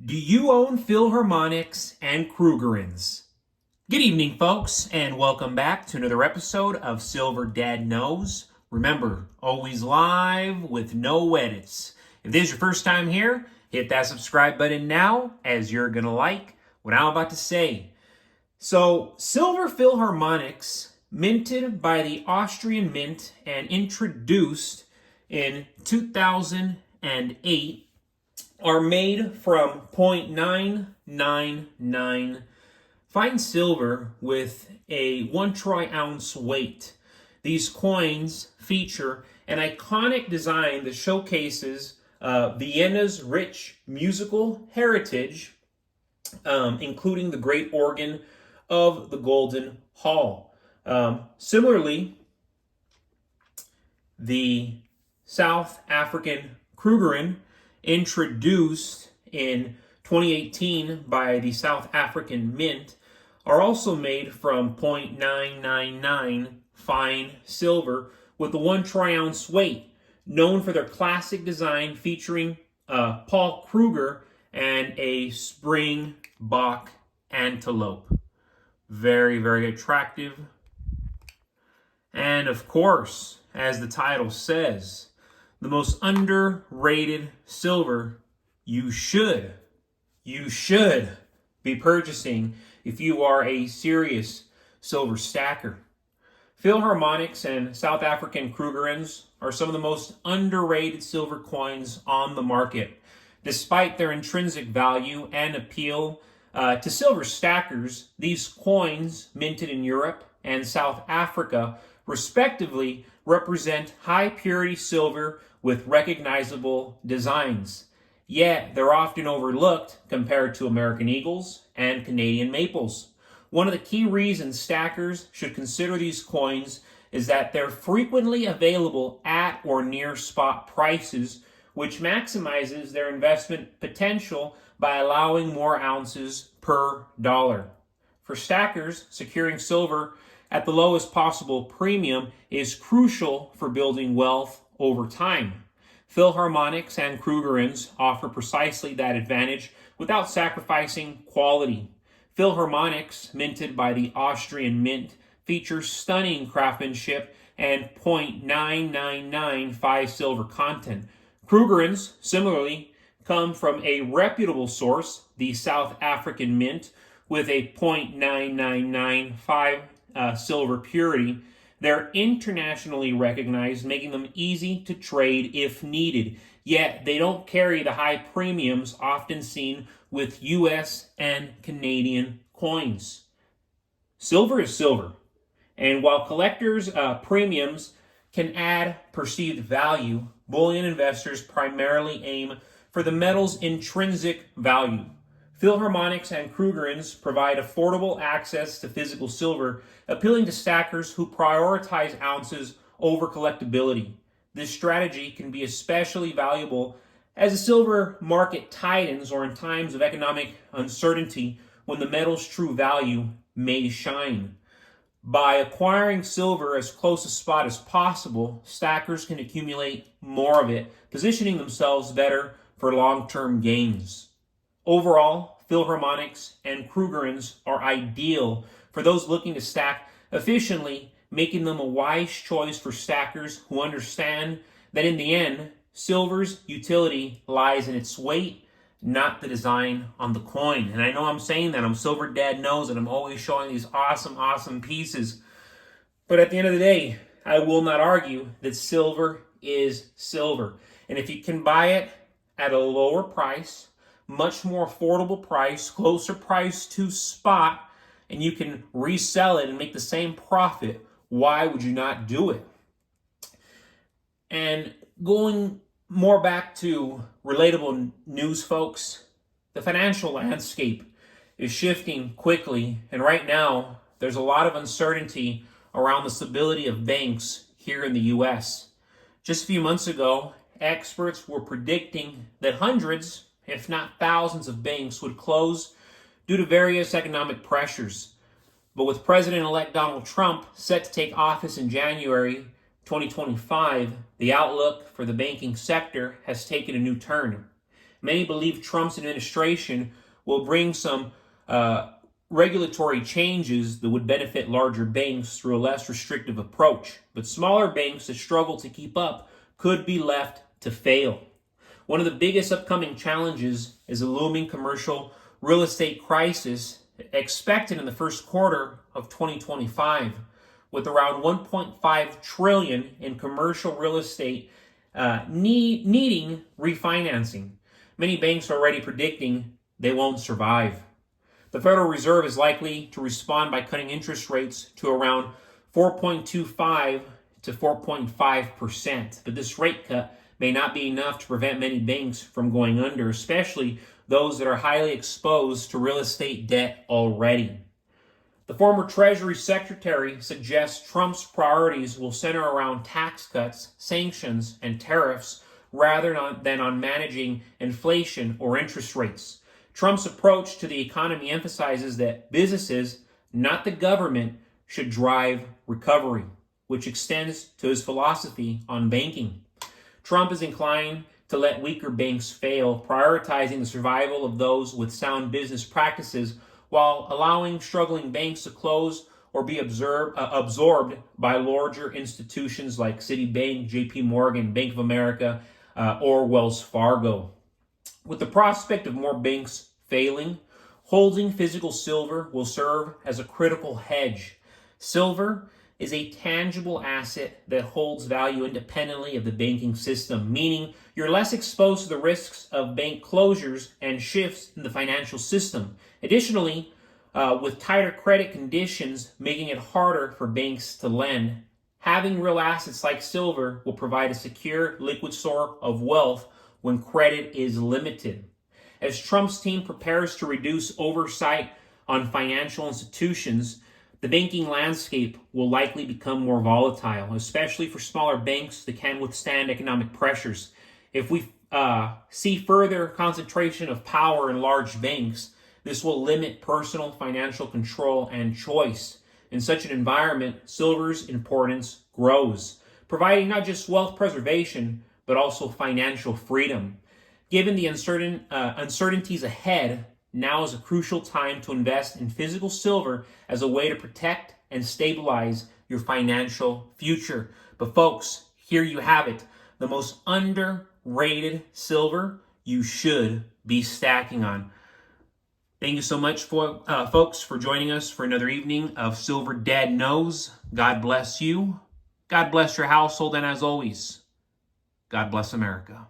Do you own Philharmonics and Krugerrands? Good evening, folks, and welcome back to another episode of Silver Dad Knows. Remember, always live with no edits. If this is your first time here, hit that subscribe button now, as you're going to like what I'm about to say. So, Silver Philharmonics, minted by the Austrian Mint and introduced in 2008, are made from 0.999 fine silver with a 1 troy ounce weight. These coins feature an iconic design that showcases Vienna's rich musical heritage, including the great organ of the Golden Hall. Similarly, the South African Krugerrand, introduced in 2018 by the South African Mint, are also made from 0.999 fine silver with a 1 troy ounce weight, known for their classic design featuring Paul Kruger and a springbok antelope. Very, very attractive. And of course, as the title says, the most underrated silver you should be purchasing if you are a serious silver stacker. Philharmonics and South African Krugerrands are some of the most underrated silver coins on the market. Despite their intrinsic value and appeal to silver stackers, these coins, minted in Europe and South Africa, respectively, represent high purity silver with recognizable designs. Yet, they're often overlooked compared to American Eagles and Canadian Maples. One of the key reasons stackers should consider these coins is that they're frequently available at or near spot prices, which maximizes their investment potential by allowing more ounces per dollar. For stackers, securing silver at the lowest possible premium is crucial for building wealth over time. Philharmonics and Krugerrands offer precisely that advantage without sacrificing quality. Philharmonics, minted by the Austrian Mint, features stunning craftsmanship and 0.999 silver content. Krugerrands, similarly, come from a reputable source, the South African Mint, with a 0.999 silver purity. They're internationally recognized, making them easy to trade if needed. Yet they don't carry the high premiums often seen with U.S. and Canadian coins. Silver is silver, and while collectors' premiums can add perceived value, bullion investors primarily aim for the metal's intrinsic value. Philharmonics and Krugerrands provide affordable access to physical silver, appealing to stackers who prioritize ounces over collectability. This strategy can be especially valuable as the silver market tightens or in times of economic uncertainty when the metal's true value may shine. By acquiring silver as close to spot as possible, stackers can accumulate more of it, positioning themselves better for long-term gains. Overall, Philharmonics and Krugerrands are ideal for those looking to stack efficiently, making them a wise choice for stackers who understand that in the end, silver's utility lies in its weight, not the design on the coin. And I know I'm saying that, I'm Silver Dad Knows, and I'm always showing these awesome pieces. But at the end of the day, I will not argue that silver is silver. And if you can buy it at a lower price, much more affordable price, closer price to spot, and you can resell it and make the same profit, why would you not do it? And going more back to relatable news, folks, the financial landscape is shifting quickly, and right now there's a lot of uncertainty around the stability of banks here in the U.S. Just a few months ago, experts were predicting that hundreds, if not thousands, of banks would close due to various economic pressures. But with President-elect Donald Trump set to take office in January 2025, the outlook for the banking sector has taken a new turn. Many believe Trump's administration will bring some regulatory changes that would benefit larger banks through a less restrictive approach. But smaller banks that struggle to keep up could be left to fail. One of the biggest upcoming challenges is a looming commercial real estate crisis expected in the first quarter of 2025, with around 1.5 trillion in commercial real estate needing refinancing. Many banks are already predicting they won't survive. The Federal Reserve is likely to respond by cutting interest rates to around 4.25 to 4.5%. But this rate cut may not be enough to prevent many banks from going under, especially those that are highly exposed to real estate debt already. The former Treasury Secretary suggests Trump's priorities will center around tax cuts, sanctions, and tariffs rather than on managing inflation or interest rates. Trump's approach to the economy emphasizes that businesses, not the government, should drive recovery, which extends to his philosophy on banking. Trump is inclined to let weaker banks fail, prioritizing the survival of those with sound business practices while allowing struggling banks to close or be absorbed by larger institutions like Citibank, JP Morgan, Bank of America, or Wells Fargo. With the prospect of more banks failing, holding physical silver will serve as a critical hedge. Silver is a tangible asset that holds value independently of the banking system, meaning you're less exposed to the risks of bank closures and shifts in the financial system. Additionally, with tighter credit conditions making it harder for banks to lend, having real assets like silver will provide a secure, liquid source of wealth when credit is limited. As Trump's team prepares to reduce oversight on financial institutions, the banking landscape will likely become more volatile, especially for smaller banks that can withstand economic pressures. If we see further concentration of power in large banks, this will limit personal financial control and choice. In such an environment, silver's importance grows, providing not just wealth preservation, but also financial freedom. Given the uncertainties ahead, now is a crucial time to invest in physical silver as a way to protect and stabilize your financial future. But folks, here you have it, the most underrated silver you should be stacking on. Thank you so much, folks, for joining us for another evening of Silver Dad Knows. God bless you. God bless your household. And as always, God bless America.